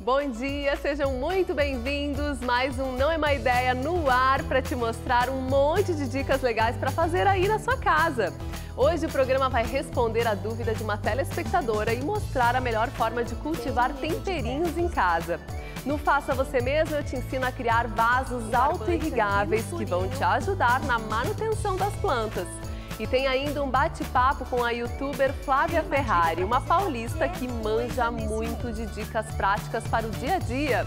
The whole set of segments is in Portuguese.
Bom dia, sejam muito bem-vindos. Mais um Não é Má Ideia no ar para te mostrar um monte de dicas legais para fazer aí na sua casa. Hoje o programa vai responder a dúvida de uma telespectadora e mostrar a melhor forma de cultivar temperinhos em casa. No Faça Você Mesmo, eu te ensino a criar vasos auto-irrigáveis que vão te ajudar na manutenção das plantas. E tem ainda um bate-papo com a youtuber Flávia Ferrari, uma paulista que manja muito de dicas práticas para o dia a dia.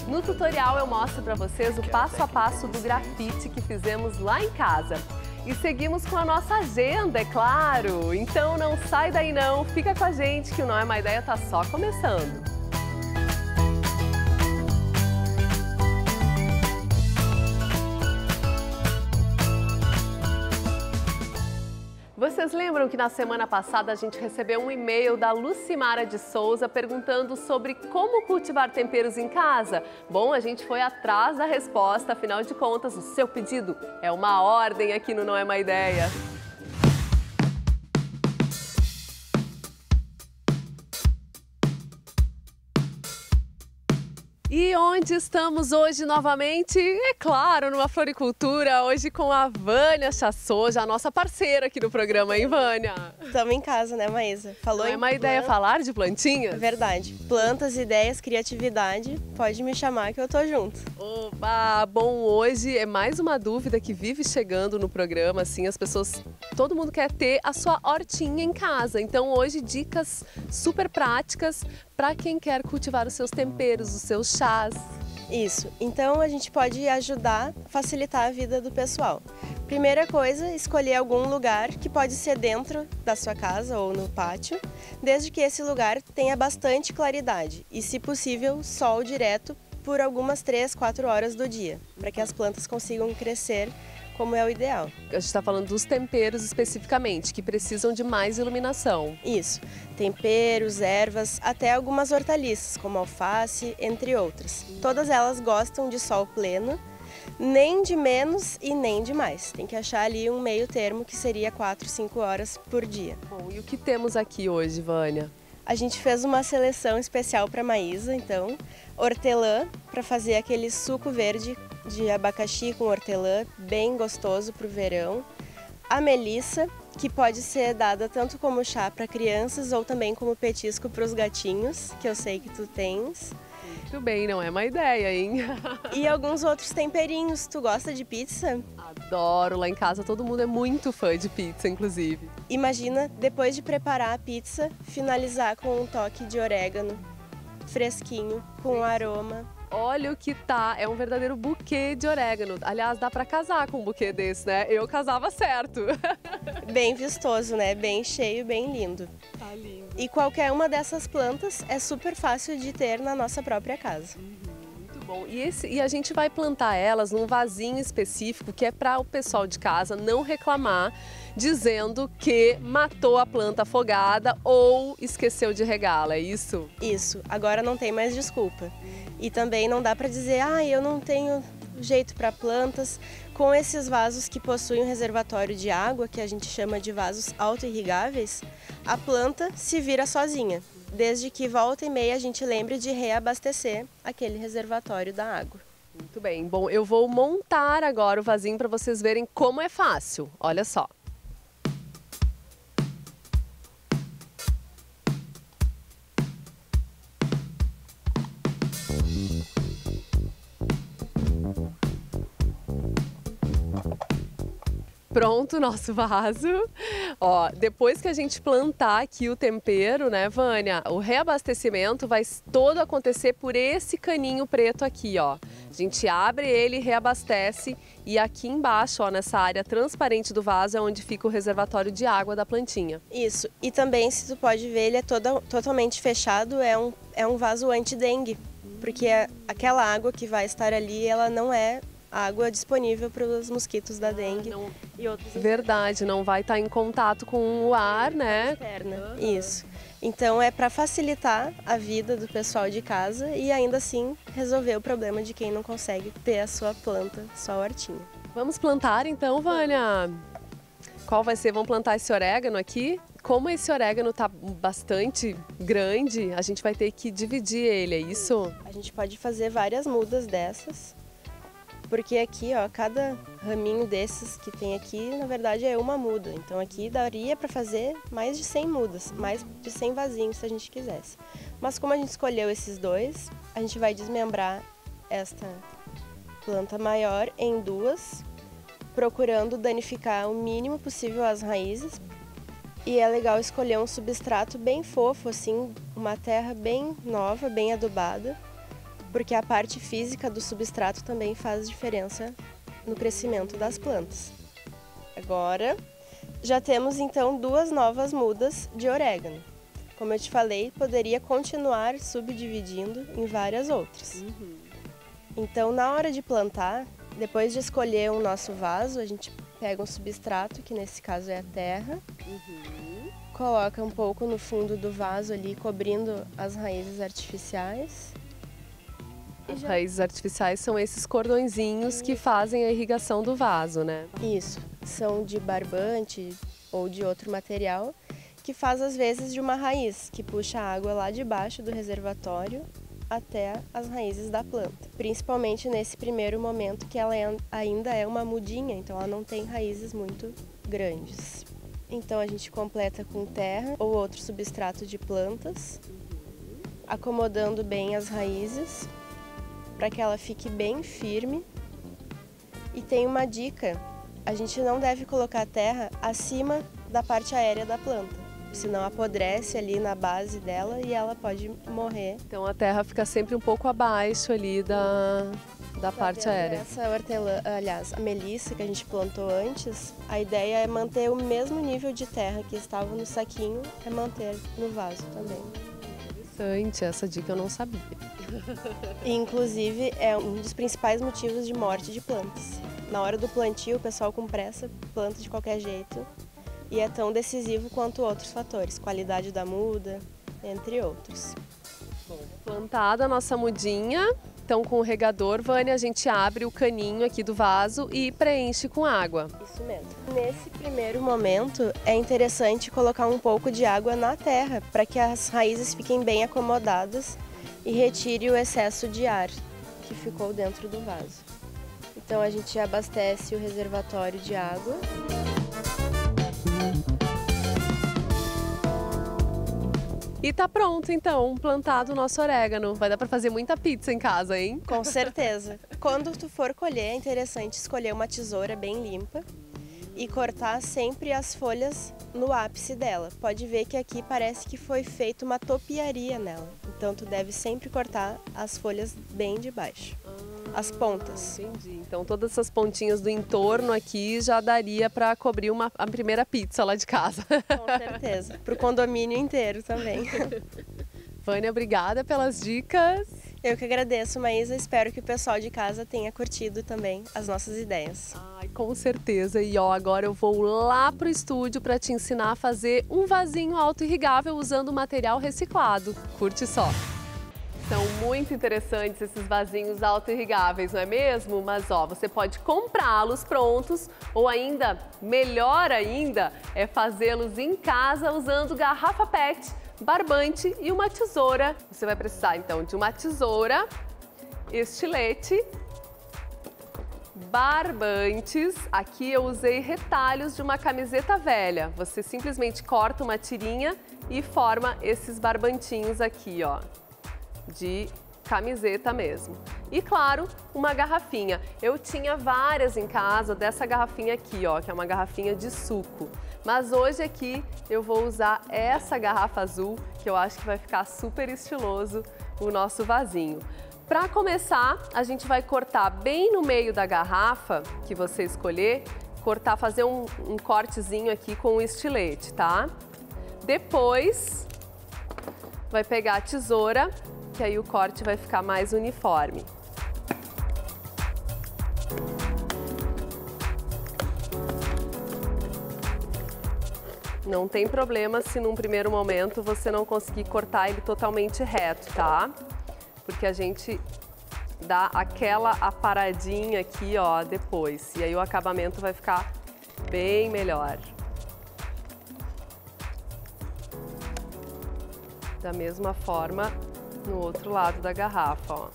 No tutorial eu mostro para vocês o passo a passo do grafite que fizemos lá em casa. E seguimos com a nossa agenda, é claro! Então não sai daí não, fica com a gente que o Não é Má Ideia está só começando. Vocês lembram que na semana passada a gente recebeu um e-mail da Lucimara de Souza perguntando sobre como cultivar temperos em casa? Bom, a gente foi atrás da resposta, afinal de contas, o seu pedido é uma ordem aqui no Não é Má Ideia. E onde estamos hoje novamente? É claro, numa floricultura, hoje com a Vânia Chassoja, a nossa parceira aqui no programa, hein, Vânia? Estamos em casa, né, Maísa? Falou. Não é má ideia falar de plantinhas? Verdade. Plantas, ideias, criatividade, pode me chamar que eu tô junto. Opa! Bom, hoje é mais uma dúvida que vive chegando no programa, assim, as pessoas, todo mundo quer ter a sua hortinha em casa. Então hoje dicas super práticas para quem quer cultivar os seus temperos, os seus chás. Isso. Então a gente pode ajudar, facilitar a vida do pessoal. Primeira coisa, escolher algum lugar que pode ser dentro da sua casa ou no pátio, desde que esse lugar tenha bastante claridade e, se possível, sol direto por algumas 3, 4 horas do dia, para que as plantas consigam crescer como é o ideal. A gente está falando dos temperos especificamente, que precisam de mais iluminação. Isso. Temperos, ervas, até algumas hortaliças, como alface, entre outras. Todas elas gostam de sol pleno, nem de menos e nem de mais. Tem que achar ali um meio termo, que seria 4, 5 horas por dia. Bom, e o que temos aqui hoje, Vânia? A gente fez uma seleção especial para Maísa, então, hortelã, para fazer aquele suco verde de abacaxi com hortelã, bem gostoso para o verão. A melissa, que pode ser dada tanto como chá para crianças ou também como petisco para os gatinhos, que eu sei que tu tens. Muito bem, não é má ideia, hein? E alguns outros temperinhos. Tu gosta de pizza? Adoro, lá em casa todo mundo é muito fã de pizza, inclusive. Imagina, depois de preparar a pizza, finalizar com um toque de orégano, fresquinho, com aroma. Olha o que tá, é um verdadeiro buquê de orégano. Aliás, dá pra casar com um buquê desse, né? Eu casava certo. Bem vistoso, né? Bem cheio, bem lindo. Tá lindo. E qualquer uma dessas plantas é super fácil de ter na nossa própria casa. Muito bom. E a gente vai plantar elas num vasinho específico que é para o pessoal de casa não reclamar, dizendo que matou a planta afogada ou esqueceu de regá-la, é isso? Isso. Agora não tem mais desculpa. E também não dá para dizer, eu não tenho jeito para plantas. Com esses vasos que possuem um reservatório de água, que a gente chama de vasos auto-irrigáveis, a planta se vira sozinha, desde que volta e meia a gente lembre de reabastecer aquele reservatório da água. Muito bem. Bom, eu vou montar agora o vasinho para vocês verem como é fácil. Olha só. Pronto, nosso vaso. Ó, depois que a gente plantar aqui o tempero, né, Vânia? O reabastecimento vai todo acontecer por esse caninho preto aqui, ó. A gente abre ele, reabastece e aqui embaixo, ó, nessa área transparente do vaso é onde fica o reservatório de água da plantinha. Isso. E também, se tu pode ver, ele é totalmente fechado, é um vaso anti-dengue, porque aquela água que vai estar ali, ela não é água disponível para os mosquitos da dengue e outros. Verdade, não vai estar em contato com o ar, né? Externa. Isso. Então é para facilitar a vida do pessoal de casa e ainda assim resolver o problema de quem não consegue ter a sua planta, sua hortinha. Vamos plantar então, Vânia? Qual vai ser? Vamos plantar esse orégano aqui? como esse orégano tá bastante grande, a gente vai ter que dividir ele, é isso? A gente pode fazer várias mudas dessas, porque aqui, ó, cada raminho desses que tem aqui, na verdade é uma muda. Então aqui daria para fazer mais de 100 mudas, mais de 100 vasinhos se a gente quisesse. Mas como a gente escolheu esses dois, a gente vai desmembrar esta planta maior em duas, procurando danificar o mínimo possível as raízes. E é legal escolher um substrato bem fofo, assim, uma terra bem nova, bem adubada, porque a parte física do substrato também faz diferença no crescimento das plantas. Agora, já temos então duas novas mudas de orégano. Como eu te falei, poderia continuar subdividindo em várias outras. Então, na hora de plantar, depois de escolher o nosso vaso, a gente pega um substrato, que nesse caso é a terra, coloca um pouco no fundo do vaso ali, cobrindo as raízes artificiais. As raízes artificiais são esses cordõezinhos que fazem a irrigação do vaso, né? Isso, são de barbante ou de outro material, que faz às vezes de uma raiz, que puxa a água lá de baixo do reservatório até as raízes da planta. Principalmente nesse primeiro momento que ela ainda é uma mudinha, então ela não tem raízes muito grandes. Então a gente completa com terra ou outro substrato de plantas, acomodando bem as raízes para que ela fique bem firme. E tem uma dica, a gente não deve colocar a terra acima da parte aérea da planta, senão apodrece ali na base dela e ela pode morrer. Então a terra fica sempre um pouco abaixo ali da parte aérea. Essa hortelã, aliás, a melissa que a gente plantou antes, a ideia é manter o mesmo nível de terra que estava no saquinho, é manter no vaso também. Interessante, essa dica eu não sabia. E, inclusive, é um dos principais motivos de morte de plantas. Na hora do plantio, o pessoal com pressa planta de qualquer jeito. E é tão decisivo quanto outros fatores, qualidade da muda, entre outros. Bom, plantada a nossa mudinha, então com o regador, Vânia, a gente abre o caninho aqui do vaso e preenche com água. Isso mesmo. Nesse primeiro momento, é interessante colocar um pouco de água na terra, para que as raízes fiquem bem acomodadas e retire o excesso de ar que ficou dentro do vaso. Então a gente abastece o reservatório de água. E tá pronto, então, plantado o nosso orégano. Vai dar pra fazer muita pizza em casa, hein? Com certeza. Quando tu for colher, é interessante escolher uma tesoura bem limpa e cortar sempre as folhas no ápice dela. Pode ver que aqui parece que foi feita uma topiaria nela. Então tu deve sempre cortar as folhas bem de baixo. As pontas. Entendi. Então todas essas pontinhas do entorno aqui já daria para cobrir a primeira pizza lá de casa. Com certeza. Para o condomínio inteiro também. Vânia, obrigada pelas dicas. Eu que agradeço, Maísa. Espero que o pessoal de casa tenha curtido também as nossas ideias. Ai, com certeza. E ó, agora eu vou lá pro estúdio para te ensinar a fazer um vasinho auto-irrigável usando material reciclado. Curte só. São muito interessantes esses vasinhos auto-irrigáveis, não é mesmo? Mas ó, você pode comprá-los prontos ou ainda, melhor ainda, é fazê-los em casa usando garrafa PET, barbante e uma tesoura. Você vai precisar então de uma tesoura, estilete, barbantes. Aqui eu usei retalhos de uma camiseta velha. Você simplesmente corta uma tirinha e forma esses barbantinhos aqui, ó, de camiseta mesmo. E claro, uma garrafinha. Eu tinha várias em casa dessa garrafinha aqui, ó, que é uma garrafinha de suco. Mas hoje aqui eu vou usar essa garrafa azul, que eu acho que vai ficar super estiloso o nosso vasinho. Para começar, a gente vai cortar bem no meio da garrafa que você escolher, fazer um cortezinho aqui com o estilete, tá? Depois, vai pegar a tesoura, que aí o corte vai ficar mais uniforme. Não tem problema se num primeiro momento você não conseguir cortar ele totalmente reto, tá? Porque a gente dá aquela aparadinha aqui, ó, depois. E aí o acabamento vai ficar bem melhor. Da mesma forma no outro lado da garrafa, ó.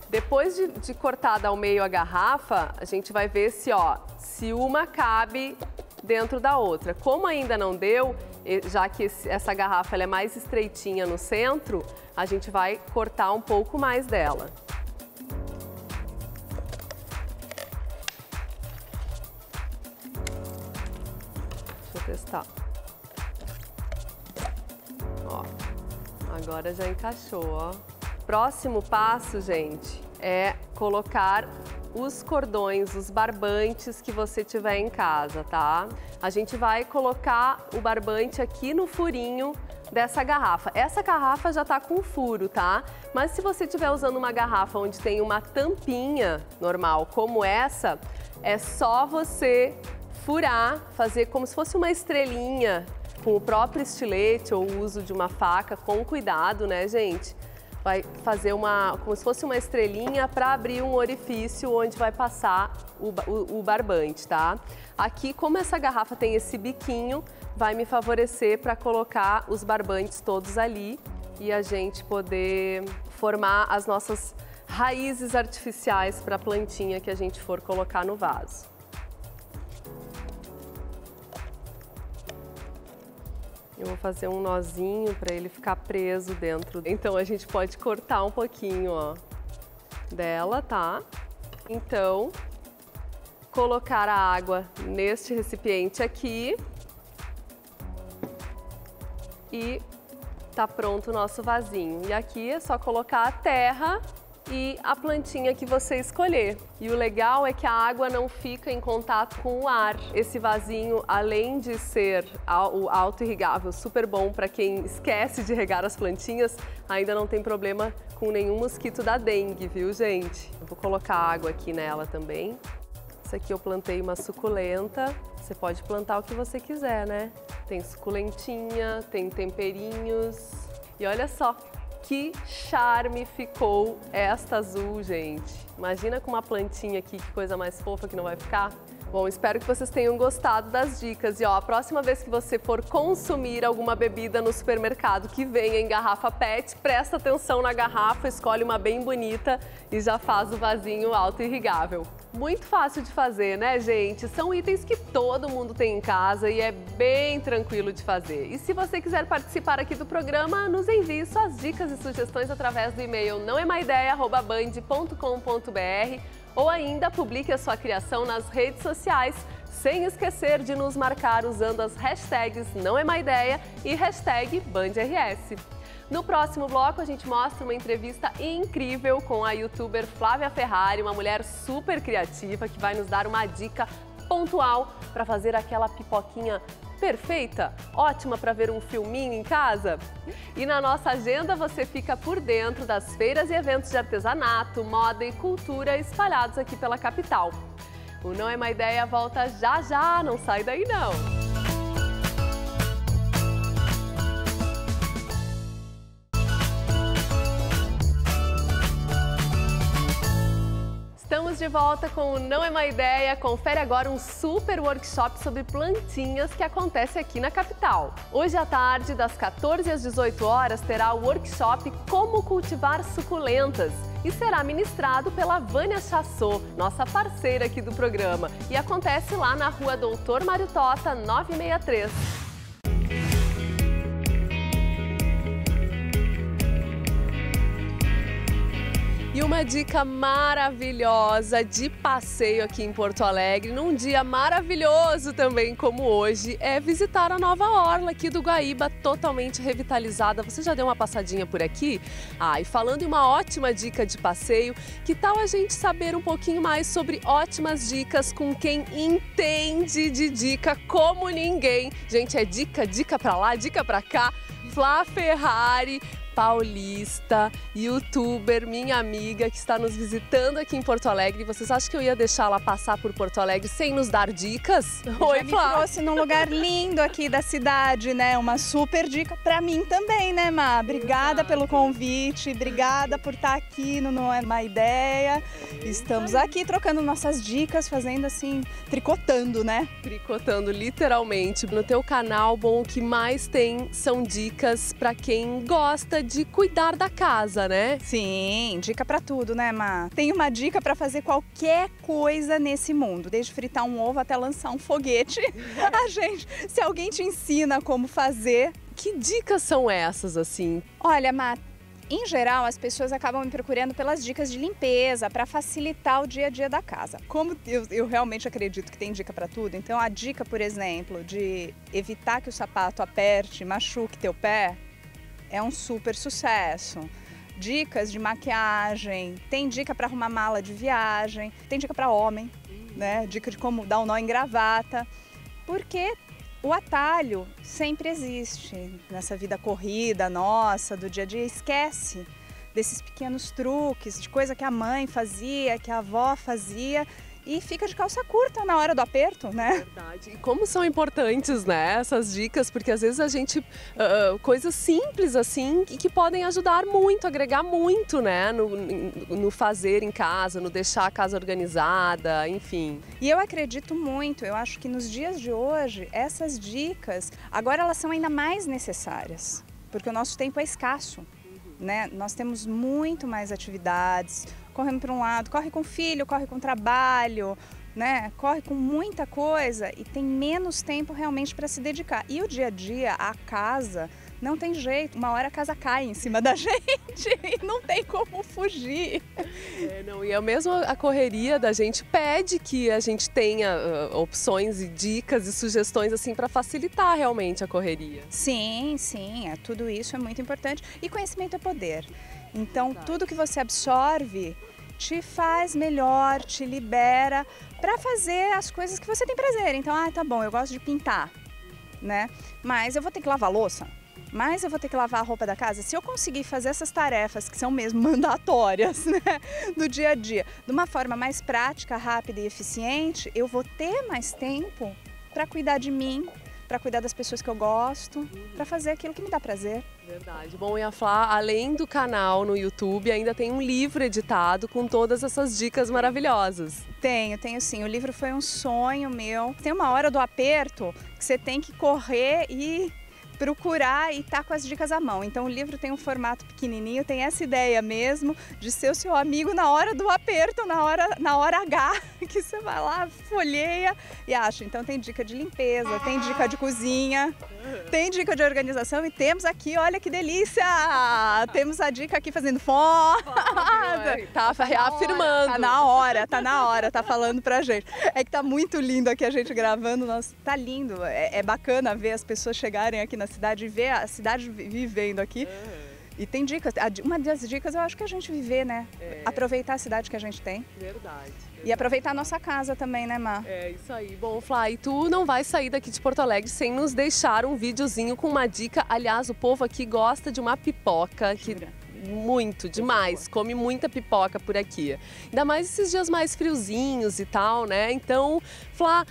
Depois de cortada ao meio a garrafa, a gente vai ver se uma cabe dentro da outra. Como ainda não deu, já que essa garrafa ela é mais estreitinha no centro, a gente vai cortar um pouco mais dela. Deixa eu testar. Ó, agora já encaixou, ó. Próximo passo, gente, é colocar os cordões, os barbantes que você tiver em casa, tá? A gente vai colocar o barbante aqui no furinho dessa garrafa. Essa garrafa já tá com furo, tá? Mas se você estiver usando uma garrafa onde tem uma tampinha normal como essa, é só você furar, fazer como se fosse uma estrelinha com o próprio estilete ou o uso de uma faca, com cuidado, né, gente? Vai fazer como se fosse uma estrelinha para abrir um orifício onde vai passar o barbante, tá? Aqui, como essa garrafa tem esse biquinho, vai me favorecer para colocar os barbantes todos ali e a gente poder formar as nossas raízes artificiais para a plantinha que a gente for colocar no vaso. Eu vou fazer um nozinho para ele ficar preso dentro. Então, a gente pode cortar um pouquinho, ó, dela, tá? Então, colocar a água neste recipiente aqui. E tá pronto o nosso vasinho. E aqui é só colocar a terra e a plantinha que você escolher. E o legal é que a água não fica em contato com o ar. Esse vasinho, além de ser o auto-irrigável, super bom para quem esquece de regar as plantinhas, ainda não tem problema com nenhum mosquito da dengue, viu, gente? Eu vou colocar água aqui nela também. Essa aqui eu plantei uma suculenta. Você pode plantar o que você quiser, né? Tem suculentinha, tem temperinhos. E olha só, que charme ficou esta azul, gente. Imagina com uma plantinha aqui, que coisa mais fofa que não vai ficar. Bom, espero que vocês tenham gostado das dicas. E ó, a próxima vez que você for consumir alguma bebida no supermercado que venha em garrafa PET, presta atenção na garrafa, escolhe uma bem bonita e já faz o vasinho auto-irrigável. Muito fácil de fazer, né, gente? São itens que todo mundo tem em casa e é bem tranquilo de fazer. E se você quiser participar aqui do programa, nos envie suas dicas e sugestões através do e-mail naoemaideia@band.com.br ou ainda publique a sua criação nas redes sociais, sem esquecer de nos marcar usando as hashtags naoemaideia e hashtag BandRS. No próximo bloco, a gente mostra uma entrevista incrível com a youtuber Flávia Ferrari, uma mulher super criativa que vai nos dar uma dica pontual para fazer aquela pipoquinha perfeita, ótima para ver um filminho em casa. E na nossa agenda você fica por dentro das feiras e eventos de artesanato, moda e cultura espalhados aqui pela capital. O Não é Má Ideia volta já já, não sai daí não! Estamos de volta com o Não é Má Ideia. Confere agora um super workshop sobre plantinhas que acontece aqui na capital. Hoje à tarde, das 14 às 18 horas, terá o workshop Como Cultivar Suculentas e será ministrado pela Vânia Chassot, nossa parceira aqui do programa. E acontece lá na Rua Doutor Mário Tota, 963. E uma dica maravilhosa de passeio aqui em Porto Alegre, num dia maravilhoso também como hoje, é visitar a nova orla aqui do Guaíba, totalmente revitalizada. Você já deu uma passadinha por aqui? Ah, e falando em uma ótima dica de passeio, que tal a gente saber um pouquinho mais sobre ótimas dicas com quem entende de dica como ninguém? Gente, é dica pra lá, dica pra cá. Flá Ferrari, paulista, youtuber, minha amiga, que está nos visitando aqui em Porto Alegre. Vocês acham que eu ia deixar ela passar por Porto Alegre sem nos dar dicas? Oi, Flá. Me trouxe num lugar lindo aqui da cidade, né? Uma super dica para mim também, né, Má? Obrigada pelo convite, obrigada por estar aqui no Não É Má Ideia. Estamos aqui trocando nossas dicas, fazendo assim, tricotando, né? Tricotando, literalmente. No teu canal, bom, o que mais tem são dicas para quem gosta de cuidar da casa, né? Sim, dica para tudo, né, Má? Tem uma dica para fazer qualquer coisa nesse mundo, desde fritar um ovo até lançar um foguete. Se alguém te ensina como fazer... Que dicas são essas, assim? Olha, Má, em geral, as pessoas acabam me procurando pelas dicas de limpeza, para facilitar o dia a dia da casa. Como eu realmente acredito que tem dica para tudo, então a dica, por exemplo, de evitar que o sapato aperte, machuque teu pé, é um super sucesso. Dicas de maquiagem, tem dica para arrumar mala de viagem, tem dica para homem, né? Dica de como dar um nó em gravata, porque o atalho sempre existe nessa vida corrida nossa, do dia a dia. Esquece desses pequenos truques, de coisa que a mãe fazia, que a avó fazia e fica de calça curta na hora do aperto, né? Verdade. E como são importantes, né, essas dicas, porque às vezes a gente, coisas simples assim, que podem ajudar muito, agregar muito, né, no fazer em casa, no deixar a casa organizada, enfim. E eu acredito muito, eu acho que nos dias de hoje, essas dicas, agora elas são ainda mais necessárias, porque o nosso tempo é escasso, né? Nós temos muito mais atividades, correndo para um lado, corre com o filho, corre com o trabalho, né? Corre com muita coisa e tem menos tempo realmente para se dedicar. E o dia a dia, a casa, não tem jeito, uma hora a casa cai em cima da gente e não tem como fugir. E é mesmo a correria da gente pede que a gente tenha opções e dicas e sugestões assim para facilitar realmente a correria. Sim, tudo isso é muito importante e conhecimento é poder. Então, tudo que você absorve te faz melhor, te libera para fazer as coisas que você tem prazer. Então, tá bom, eu gosto de pintar, né? Mas eu vou ter que lavar a louça, mas eu vou ter que lavar a roupa da casa. Se eu conseguir fazer essas tarefas que são mesmo mandatórias, né, do dia a dia, de uma forma mais prática, rápida e eficiente, eu vou ter mais tempo para cuidar de mim, para cuidar das pessoas que eu gosto, para fazer aquilo que me dá prazer. Verdade. Bom, e a Flá, além do canal no YouTube, ainda tem um livro editado com todas essas dicas maravilhosas. Tenho sim. O livro foi um sonho meu. Tem uma hora do aperto que você tem que correr e procurar e tá com as dicas à mão. Então o livro tem um formato pequenininho, tem essa ideia mesmo de ser o seu amigo na hora do aperto, na hora H, que você vai lá, folheia e acha. Então tem dica de limpeza, tem dica de cozinha, tem dica de organização e temos aqui, olha que delícia! Temos a dica aqui fazendo fome. Tá reafirmando. Tá na hora, tá falando pra gente. É que tá muito lindo aqui a gente gravando, nossa, tá lindo. É bacana ver as pessoas chegarem aqui na cidade e ver a cidade vivendo aqui. E tem dicas. Uma das dicas eu acho que é a gente viver, né? Aproveitar a cidade que a gente tem. Verdade. E aproveitar a nossa casa também, né, Má? É isso aí. Bom, Flá, e tu não vai sair daqui de Porto Alegre sem nos deixar um videozinho com uma dica. Aliás, o povo aqui gosta de uma pipoca que... Muito, demais. Come muita pipoca por aqui. Ainda mais esses dias mais friozinhos e tal, né? Então, Flá,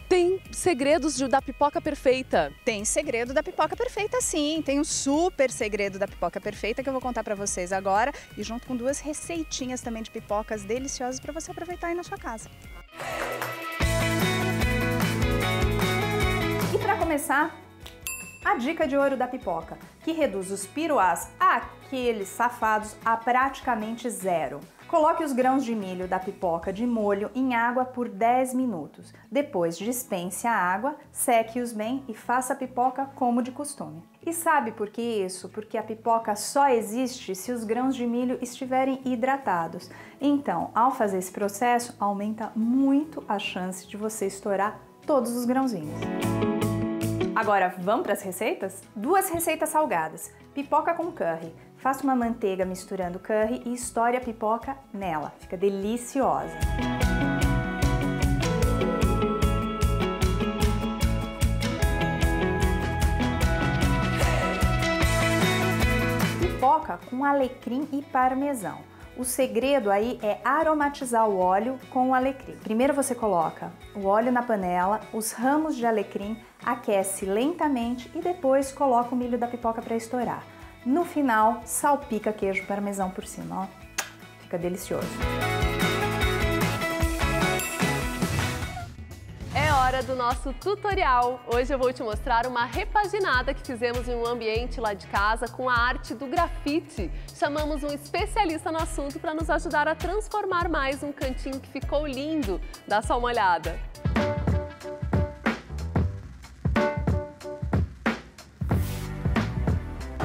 tem segredos da pipoca perfeita? Tem segredo da pipoca perfeita, sim. Tem um super segredo da pipoca perfeita que eu vou contar para vocês agora. E junto com 2 receitinhas também de pipocas deliciosas para você aproveitar aí na sua casa. E para começar, a dica de ouro da pipoca, que reduz os piruás, aqueles safados, a praticamente zero. Coloque os grãos de milho da pipoca de molho em água por 10 minutos. Depois dispense a água, seque-os bem e faça a pipoca como de costume. E sabe por que isso? Porque a pipoca só existe se os grãos de milho estiverem hidratados. Então, ao fazer esse processo, aumenta muito a chance de você estourar todos os grãozinhos. Agora, vamos para as receitas? 2 receitas salgadas. Pipoca com curry. Faça uma manteiga misturando curry e estoure a pipoca nela. Fica deliciosa. pipoca com alecrim e parmesão. O segredo aí é aromatizar o óleo com o alecrim. Primeiro você coloca o óleo na panela, os ramos de alecrim, aquece lentamente e depois coloca o milho da pipoca para estourar. No final, salpica queijo parmesão por cima, ó. Fica delicioso. É hora do nosso tutorial. Hoje eu vou te mostrar uma repaginada que fizemos em um ambiente lá de casa com a arte do grafite. Chamamos um especialista no assunto para nos ajudar a transformar mais um cantinho que ficou lindo. Dá só uma olhada.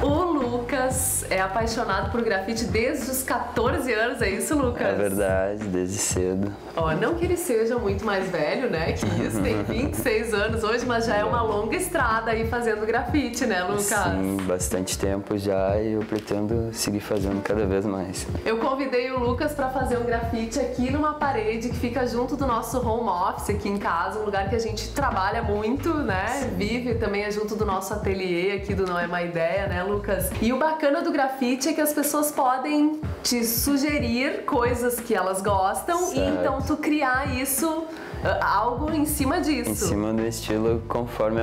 O Lucas é apaixonado por grafite desde os 14 anos, é isso, Lucas? É verdade, desde cedo. Ó, não que ele seja muito mais velho, né? Que isso, tem 26 anos hoje, mas já é uma longa estrada aí fazendo grafite, né, Lucas? Sim, bastante tempo já e eu pretendo seguir fazendo cada vez mais. Eu convidei o Lucas para fazer um grafite aqui numa parede que fica junto do nosso home office aqui em casa, um lugar que a gente trabalha muito, né? Sim. Vive, também é junto do nosso ateliê aqui do Não É Má Ideia, né, Lucas? E o bacana do grafite é que as pessoas podem te sugerir coisas que elas gostam, certo. E então tu criar isso, algo em cima disso. Em cima do estilo, conforme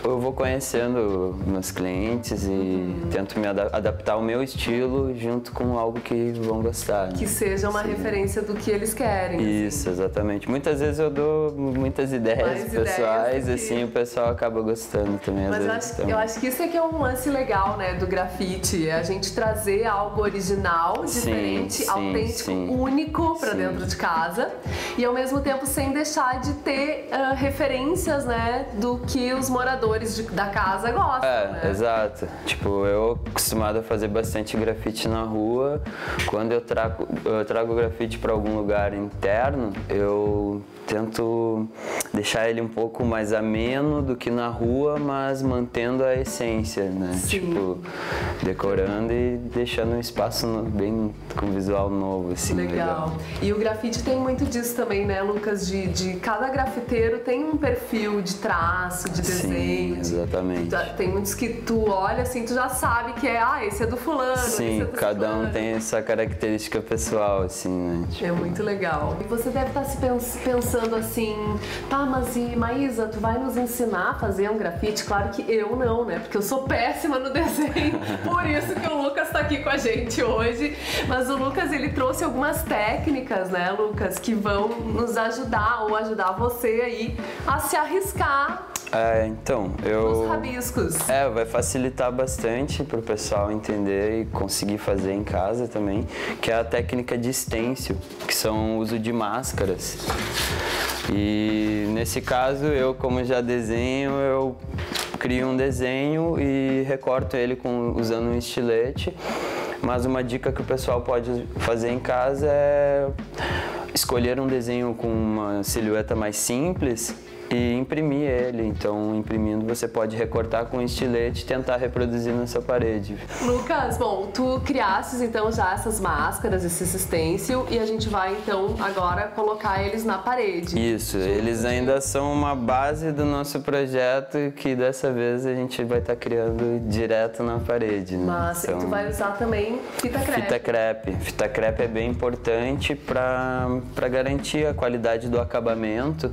eu vou conhecendo meus clientes e tento me adaptar ao meu estilo junto com algo que vão gostar. Que seja uma referência do que eles querem. Isso, assim. Exatamente. Muitas vezes eu dou muitas ideias pessoais, assim, o pessoal acaba gostando também. Mas eu acho que isso é que é um lance legal, né, do grafite, é a gente trazer algo original, diferente, autêntico, único para dentro de casa e ao mesmo tempo sem deixar de ter referências, né, do que os moradores da casa gostam, né? Exato. Tipo, eu acostumado a fazer bastante grafite na rua. Quando eu trago grafite para algum lugar interno, eu tento deixar ele um pouco mais ameno do que na rua, mas mantendo a essência, né? Sim. Tipo, decorando e deixando um espaço bem com visual novo, assim. Legal. E o grafite tem muito disso também, né, Lucas? De cada grafiteiro tem um perfil de traço, de desenho. Sim, exatamente. Tem muitos que tu olha assim, tu já sabe que esse é do fulano, sim, esse é do cada fulano. Um tem essa característica pessoal, assim, né? Tipo... É muito legal. E você deve estar se pensando assim, tá, mas e Maísa, tu vai nos ensinar a fazer um grafite? Claro que eu não, né? Porque eu sou péssima no desenho, por isso que o Lucas tá aqui com a gente hoje. Mas o Lucas, ele trouxe algumas técnicas, né, Lucas, que vão nos ajudar ou ajudar você aí a se arriscar. Então, os rabiscos. Vai facilitar bastante para o pessoal entender e conseguir fazer em casa também, que é a técnica de stencil, que são o uso de máscaras. E nesse caso, eu como já desenho, eu crio um desenho e recorto ele usando um estilete. Mas uma dica que o pessoal pode fazer em casa é escolher um desenho com uma silhueta mais simples e imprimir ele. Então, imprimindo, você pode recortar com um estilete e tentar reproduzir na sua parede. Lucas, bom, tu criastes então já essas máscaras, esse stencil, e a gente vai então agora colocar eles na parede. Isso, eles ainda são uma base do nosso projeto que dessa vez a gente vai estar criando direto na parede, né? Mas tu vai usar também fita crepe. Fita crepe. Fita crepe é bem importante para garantir a qualidade do acabamento.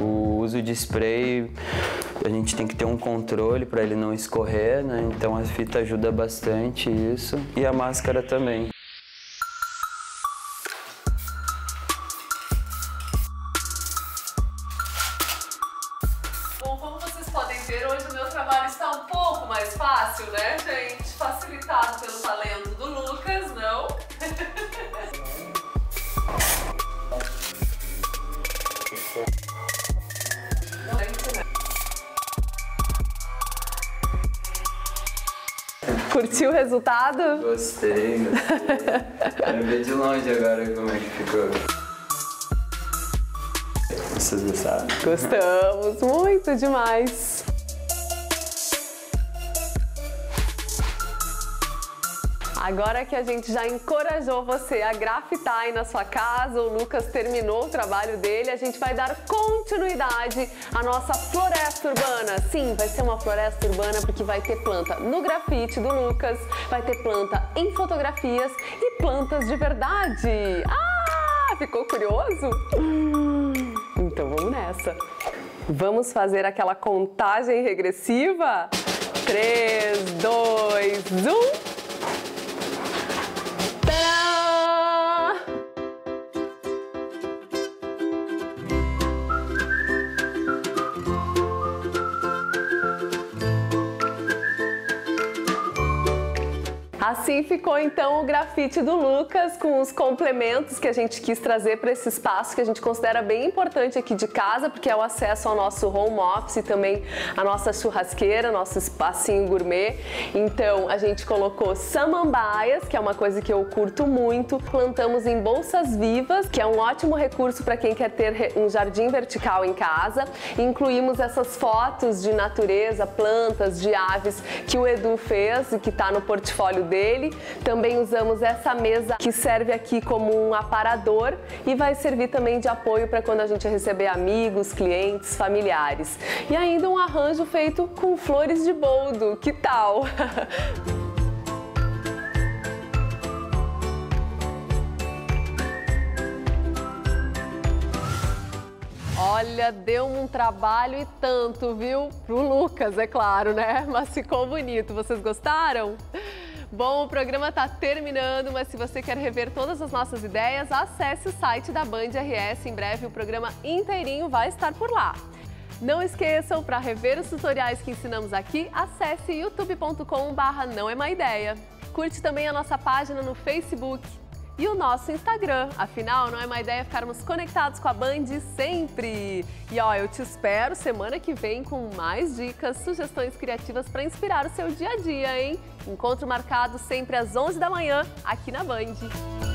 O uso de spray, a gente tem que ter um controle para ele não escorrer, né? Então a fita ajuda bastante isso e a máscara também. Bom, como vocês podem ver, hoje o meu trabalho está um pouco mais fácil, né, gente? Facilitado pelo talento do Lucas, não? Curtiu o resultado? Gostei. Quero ver de longe agora como é que ficou. Vocês gostaram? Gostamos, muito demais. Agora que a gente já encorajou você a grafitar aí na sua casa, o Lucas terminou o trabalho dele, a gente vai dar continuidade à nossa floresta urbana. Sim, vai ser uma floresta urbana porque vai ter planta no grafite do Lucas, vai ter planta em fotografias e plantas de verdade. Ah, ficou curioso? Então vamos nessa. Vamos fazer aquela contagem regressiva? 3, 2, 1... Assim ficou então o grafite do Lucas, com os complementos que a gente quis trazer para esse espaço que a gente considera bem importante aqui de casa, porque é o acesso ao nosso home office e também a nossa churrasqueira, nosso espacinho gourmet. Então a gente colocou samambaias, que é uma coisa que eu curto muito, plantamos em bolsas vivas, que é um ótimo recurso para quem quer ter um jardim vertical em casa. Incluímos essas fotos de natureza, plantas, de aves que o Edu fez e que está no portfólio dele. Também usamos essa mesa que serve aqui como um aparador e vai servir também de apoio para quando a gente receber amigos, clientes, familiares. E ainda um arranjo feito com flores de boldo, que tal? Olha, deu um trabalho e tanto, viu? Pro Lucas, é claro, né? Mas ficou bonito. Vocês gostaram? Bom, o programa está terminando, mas se você quer rever todas as nossas ideias, acesse o site da Band RS. Em breve o programa inteirinho vai estar por lá. Não esqueçam, para rever os tutoriais que ensinamos aqui, acesse youtube.com/Não É Má Ideia. Curte também a nossa página no Facebook e o nosso Instagram. Afinal, não é má ideia ficarmos conectados com a Band sempre. E ó, eu te espero semana que vem com mais dicas, sugestões criativas para inspirar o seu dia a dia, hein? Encontro marcado sempre às 11 da manhã aqui na Band.